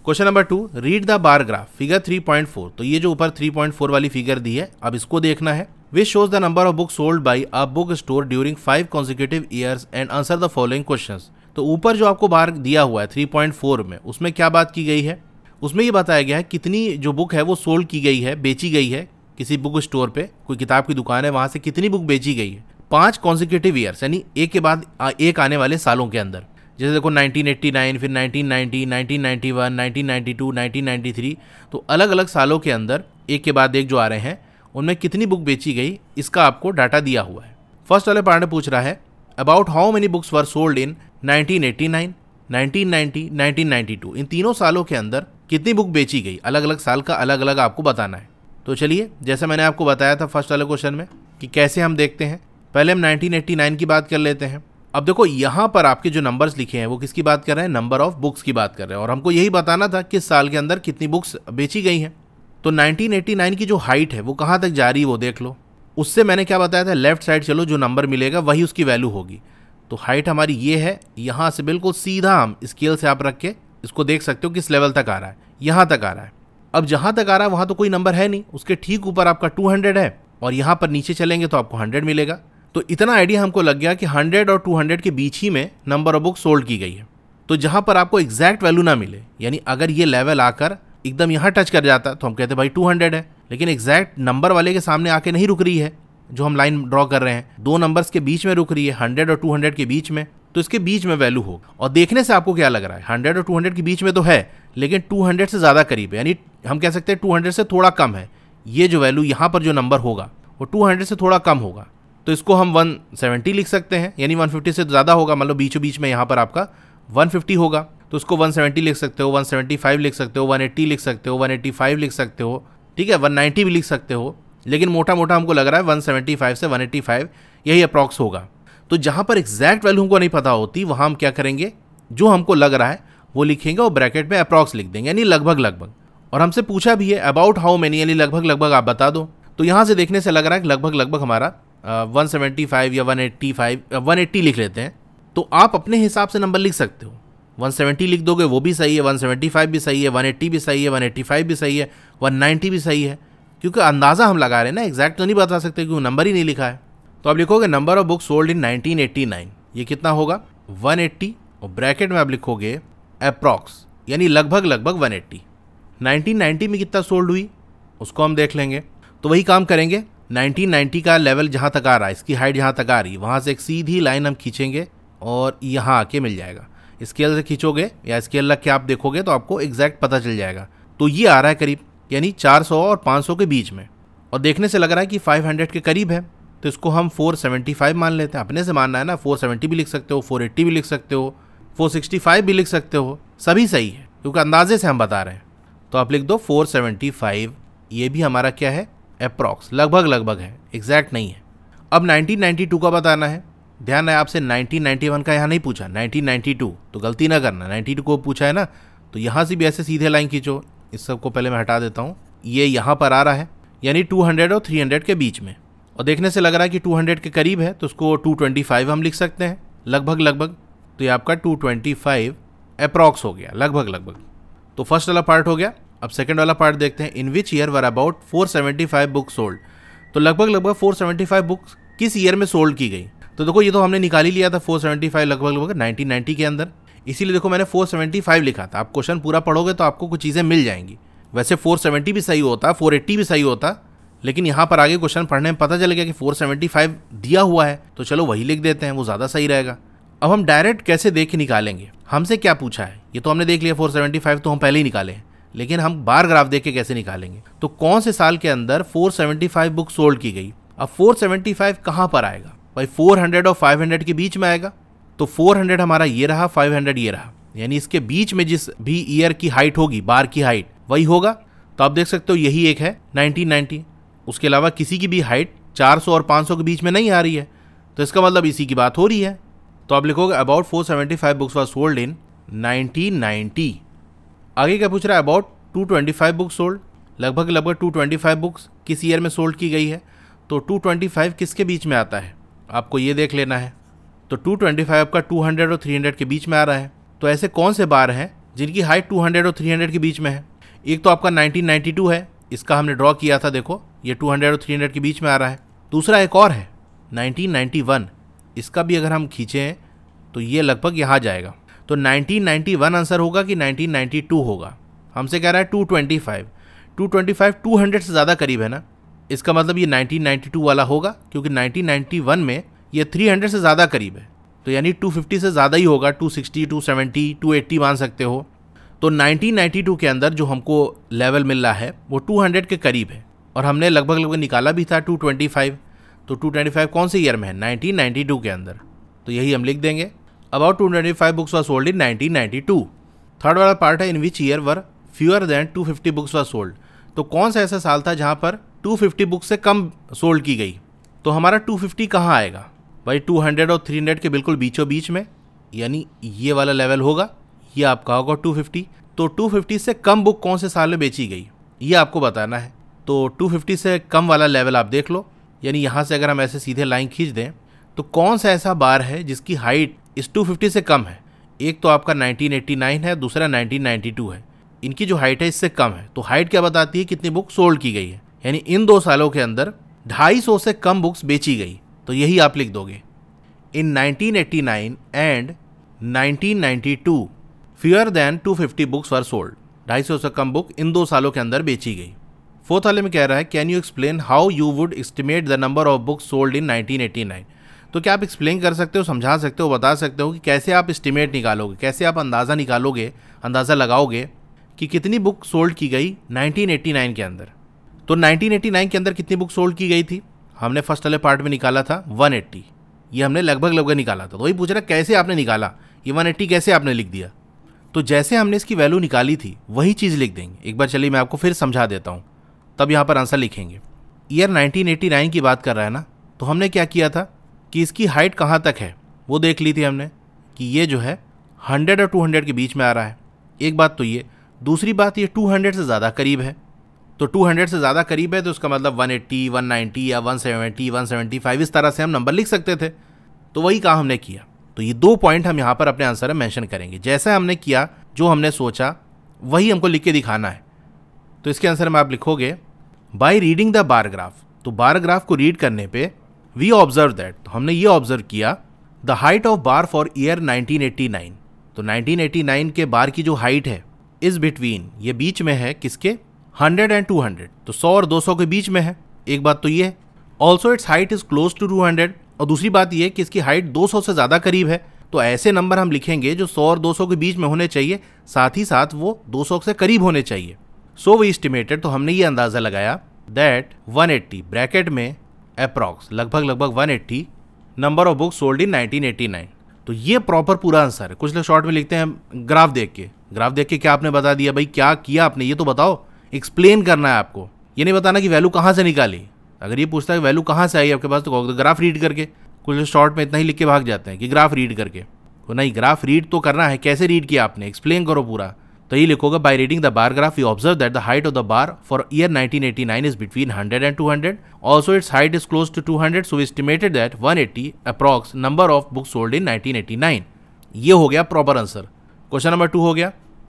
Question number 2, read the bar graph figure 3.4। तो ये जो ऊपर 3.4 वाली फिगर दी है, अब इसको देखना है। Which shows the number of books sold by a book store during 5 consecutive years and answer the following questions. तो ऊपर जो आपको बार दिया हुआ है 3.4 में, उसमें क्या बात की गई है? उसमें ये बताया गया है कितनी जो बुक है वो सोल्ड की गई है, बेची गई है किसी बुक स्टोर पे, कोई किताब की दुकान है, वहां से कितनी बुक बेची गई है 5 consecutive ईयर्स, यानी एक के बाद एक आने वाले सालों के अंदर। जैसे देखो 1989, फिर 1990, 1991, 1992, 1993, तो अलग अलग सालों के अंदर एक के बाद एक जो आ रहे हैं उनमें कितनी बुक बेची गई, इसका आपको डाटा दिया हुआ है। फर्स्ट वाले पार्ट में पूछ रहा है about how many books were sold in 1989, 1990, 1992। इन तीनों सालों के अंदर कितनी बुक बेची गई, अलग अलग साल का अलग अलग आपको बताना है। तो चलिए, जैसे मैंने आपको बताया था फर्स्ट वाले क्वेश्चन में कि कैसे हम देखते हैं, पहले हम 1989 की बात कर लेते हैं। अब देखो यहाँ पर आपके जो नंबर्स लिखे हैं वो किसकी बात कर रहे हैं? नंबर ऑफ बुक्स की बात कर रहे हैं, और हमको यही बताना था किस साल के अंदर कितनी बुक्स बेची गई हैं। तो 1989 की जो हाइट है वो कहाँ तक जा रही है वो देख लो। उससे मैंने क्या बताया था, लेफ्ट साइड चलो, जो नंबर मिलेगा वही उसकी वैल्यू होगी। तो हाइट हमारी ये है, यहाँ से बिल्कुल सीधा हम स्केल से आप रख के इसको देख सकते हो किस लेवल तक आ रहा है, यहाँ तक आ रहा है। अब जहाँ तक आ रहा है वहाँ तो कोई नंबर है नहीं, उसके ठीक ऊपर आपका 200 है, और यहाँ पर नीचे चलेंगे तो आपको 100 मिलेगा। तो इतना आइडिया हमको लग गया कि 100 और 200 के बीच ही में नंबर ऑफ बुक सोल्ड की गई है। तो जहाँ पर आपको एग्जैक्ट वैल्यू ना मिले, यानी अगर ये लेवल आकर एकदम यहाँ टच कर जाता तो हम कहते भाई 200 है, लेकिन एग्जैक्ट नंबर वाले के सामने आके नहीं रुक रही है, जो हम लाइन ड्रॉ कर रहे हैं दो नंबर्स के बीच में रुक रही है, 100 और 200 के बीच में, तो इसके बीच में वैल्यू होगा। और देखने से आपको क्या लग रहा है, 100 और 200 के बीच में तो है, लेकिन 200 से ज़्यादा करीब है, यानी हम कह सकते हैं 200 से थोड़ा कम है। ये जो वैल्यू यहाँ पर जो नंबर होगा वो 200 से थोड़ा कम होगा, तो इसको हम 170 लिख सकते हैं, यानी 150 से ज़्यादा होगा। मतलब बीचों बीच में यहाँ पर आपका 150 होगा, तो उसको 170 लिख सकते हो, 175 लिख सकते हो, 180 लिख सकते हो, 185 लिख सकते हो, ठीक है, 190 भी लिख सकते हो, लेकिन मोटा मोटा हमको लग रहा है 175 से 185 यही अप्रॉक्स होगा। तो जहाँ पर एग्जैक्ट वैल्यू हमको नहीं पता होती, वहाँ हम क्या करेंगे, जो हमको लग रहा है वो लिखेंगे और ब्रैकेट में अप्रॉक्स लिख देंगे, यानी लगभग लगभग। और हमसे पूछा भी है अबाउट हाउ मेनी, यानी लगभग लगभग आप बता दो। तो यहाँ से देखने से लग रहा है कि लगभग लगभग हमारा 175 या 180 लिख लेते हैं। तो आप अपने हिसाब से नंबर लिख सकते हो, 170 लिख दोगे वो भी सही है, 175 भी सही है, 180 भी सही है, 185 भी सही है, 190 भी सही है, क्योंकि अंदाज़ा हम लगा रहे हैं ना, एग्जैक्ट तो नहीं बता सकते क्योंकि नंबर ही नहीं लिखा है। तो आप लिखोगे number of books sold in 1989, ये कितना होगा 180, और ब्रैकेट में आप लिखोगे अप्रॉक्स, यानी लगभग लगभग 180। 1990 में कितना सोल्ड हुई उसको हम देख लेंगे। तो वही काम करेंगे, 1990 का लेवल जहाँ तक आ रहा है, इसकी हाइट जहाँ तक आ रही है, वहाँ से एक सीधी लाइन हम खींचेंगे और यहाँ आके मिल जाएगा। स्केल से खींचोगे या स्केल रख के आप देखोगे तो आपको एग्जैक्ट पता चल जाएगा। तो ये आ रहा है करीब, यानी 400 और 500 के बीच में, और देखने से लग रहा है कि 500 के करीब है, तो इसको हम 475 मान लेते हैं। अपने से मानना है ना, 470 भी लिख सकते हो, 480 भी लिख सकते हो, 465 भी लिख सकते हो, सभी सही है क्योंकि अंदाजे से हम बता रहे हैं। तो आप लिख दो 475, ये भी हमारा क्या है, अप्रॉक्स, लगभग लगभग है, एग्जैक्ट नहीं है। अब 1992 का बताना है। ध्यान है आपसे 1991 का यहाँ नहीं पूछा, 1992, तो गलती ना करना, 92 को पूछा है ना, तो यहाँ से भी ऐसे सीधे लाइन खींचो। इस सब को पहले मैं हटा देता हूँ, ये यहाँ पर आ रहा है, यानी 200 और 300 के बीच में, और देखने से लग रहा है कि 200 के करीब है, तो उसको 225 हम लिख सकते हैं, लगभग लगभग। तो ये आपका 225 अप्रॉक्स हो गया, लगभग लगभग। तो फर्स्ट वाला पार्ट हो गया। अब सेकंड वाला पार्ट देखते हैं, in which year were about 475 books sold. तो लगभग लगभग 475 बुक्स किस ईयर में सोल्ड की गई। तो देखो ये तो हमने निकाल ही लिया था 475 लगभग लगभग 1990 के अंदर, इसीलिए देखो मैंने 475 लिखा था। आप क्वेश्चन पूरा पढ़ोगे तो आपको कुछ चीज़ें मिल जाएंगी। वैसे 470 भी सही होता, 480 भी सही होता, लेकिन यहाँ पर आगे क्वेश्चन पढ़ने में पता चल गया कि 475 दिया हुआ है, तो चलो वही लिख देते हैं, वो ज़्यादा सही रहेगा। अब हम डायरेक्ट कैसे देख के निकालेंगे, हमसे क्या पूछा है, ये तो हमने देख लिया 475 तो हम पहले ही निकाले हैं, लेकिन हम बार ग्राफ देख के कैसे निकालेंगे। तो कौन से साल के अंदर 475 बुक सोल्ड की गई। अब 475 कहाँ पर आएगा भाई, 400 और 500 के बीच में आएगा। तो 400 हमारा ये रहा, 500 ये रहा, यानी इसके बीच में जिस भी ईयर की हाइट होगी, बार की हाइट वही होगा। तो आप देख सकते हो यही एक है 1990, उसके अलावा किसी की भी हाइट 400 और 500 के बीच में नहीं आ रही है, तो इसका मतलब इसी की बात हो रही है। तो आप लिखोगे अबाउट 475 बुक्स वर सोल्ड इन 1990। आगे क्या पूछ रहा है, अबाउट 225 बुक्स सोल्ड, लगभग लगभग 225 बुक्स किस ईयर में सोल्ड की गई है। तो 225 किसके बीच में आता है, आपको ये देख लेना है। तो 225 आपका 200 और 300 के बीच में आ रहा है। तो ऐसे कौन से बार हैं जिनकी हाइट 200 और 300 के बीच में है। एक तो आपका 1992 है, इसका हमने ड्रॉ किया था, देखो ये 200 और 300 के बीच में आ रहा है। दूसरा एक और है 1991, इसका भी अगर हम खींचें तो ये लगभग यहाँ जाएगा। तो 1991 आंसर होगा कि 1992 होगा। हमसे कह रहा है 225, 200 से ज़्यादा करीब है ना, इसका मतलब ये 1992 वाला होगा, क्योंकि 1991 में ये 300 से ज़्यादा करीब है, तो यानी 250 से ज़्यादा ही होगा, 260, 270, 280 मान सकते हो। तो 1992 के अंदर जो हमको लेवल मिल रहा है वो 200 के करीब है, और हमने लगभग निकाला भी था 225। तो 225 कौन से ईयर में है? 1992 के अंदर, तो यही हम लिख देंगे। About 225 books were sold in 1992। Third वाला पार्ट है in which year were fewer than 250 books were sold. तो कौन सा ऐसा साल था जहाँ पर 250 बुक्स से कम सोल्ड की गई? तो हमारा 250 कहाँ आएगा भाई? 200 और 300 के बिल्कुल बीचों बीच में, यानी ये वाला लेवल होगा, ये आपका होगा 250। तो 250 से कम बुक कौन से साल में बेची गई, ये आपको बताना है। तो 250 से कम वाला लेवल आप देख लो, यानी यहाँ से अगर हम ऐसे सीधे लाइन खींच दें तो कौन सा ऐसा बार है जिसकी हाइट इस 250 से कम है? एक तो आपका 1989 है, दूसरा 1992 है। इनकी जो हाइट है इससे कम है। तो हाइट क्या बताती है? कितनी बुक सोल्ड की गई है, यानी इन 2 सालों के अंदर 250 से कम बुक्स बेची गई। तो यही आप लिख दोगे। इन 1989 and 1992 fewer than 250 books were sold. 250 से कम बुक इन 2 सालों के अंदर बेची गई। फोर्थ वाले में कह रहा है can you explain how you would estimate the number of books sold in 1989। तो क्या आप एक्सप्लेन कर सकते हो, समझा सकते हो, बता सकते हो कि कैसे आप एस्टिमेट निकालोगे, कैसे आप अंदाज़ा निकालोगे, अंदाज़ा लगाओगे कि कितनी बुक सोल्ड की गई 1989 के अंदर। तो 1989 के अंदर कितनी बुक सोल्ड की गई थी? हमने फर्स्ट वाले पार्ट में निकाला था 180। ये हमने लगभग निकाला था। तो वही पूछ रहा कैसे आपने निकाला, ये 180 कैसे आपने लिख दिया? तो जैसे हमने इसकी वैल्यू निकाली थी वही चीज़ लिख देंगे। एक बार चलिए मैं आपको फिर समझा देता हूँ, तब यहाँ पर आंसर लिखेंगे। ईयर 1989 की बात कर रहा है ना, तो हमने क्या किया था कि इसकी हाइट कहाँ तक है वो देख ली थी हमने, कि ये जो है 100 और 200 के बीच में आ रहा है। एक बात तो ये, दूसरी बात ये 200 से ज़्यादा करीब है। तो 200 से ज़्यादा करीब है तो उसका मतलब 180, 190 या 170, 175 इस तरह से हम नंबर लिख सकते थे। तो वही काम हमने किया। तो ये 2 पॉइंट हम यहाँ पर अपने आंसर में मेंशन करेंगे। जैसा हमने किया, जो हमने सोचा वही हमको लिख के दिखाना है। तो इसके आंसर में आप लिखोगे by reading the bar graph. तो बार ग्राफ को रीड करने पे वी ऑब्जर्व दैट, तो हमने ये ऑब्जर्व किया the height of bar for year 1989। तो 1989 के बार की जो हाइट है इस बिटवीन, ये बीच में है किसके? 100 एंड 200। तो 100 और 200 के बीच में है। एक बात तो ये है। Also its height is close to 200। और दूसरी बात ये कि इसकी हाइट 200 से ज़्यादा करीब है। तो ऐसे नंबर हम लिखेंगे जो 100 और 200 के बीच में होने चाहिए, साथ ही साथ वो 200 से करीब होने चाहिए। सो वी एस्टिमेटेड, तो हमने ये अंदाज़ा लगाया दैट 180 ब्रैकेट में अप्रॉक्स लगभग 180 number of books sold in 1989। तो ये प्रॉपर पूरा आंसर है। कुछ लोग शॉर्ट में लिखते हैं ग्राफ देख के क्या आपने बता दिया भाई, क्या किया आपने ये तो बताओ। एक्सप्लेन करना है आपको, ये नहीं बताना कि वैल्यू कहाँ से निकाली। अगर ये पूछता है कि वैल्यू कहाँ से आई आपके पास, तो ग्राफ रीड करके। कुछ लोग शॉर्ट में इतना ही लिख के भाग जाते हैं कि ग्राफ रीड करके। तो नहीं, ग्राफ रीड तो करना है। कैसे रीड किया आपने, एक्सप्लेन करो पूरा। तो ये लिखोगे by reading the bar graph we observe that the height of the bar for year 1989 is between 100 and 200. Also its height is close to 200, so we estimated that 180 approx number of books sold in 1989. ये हो गया proper answer. Question number 2 हो गया।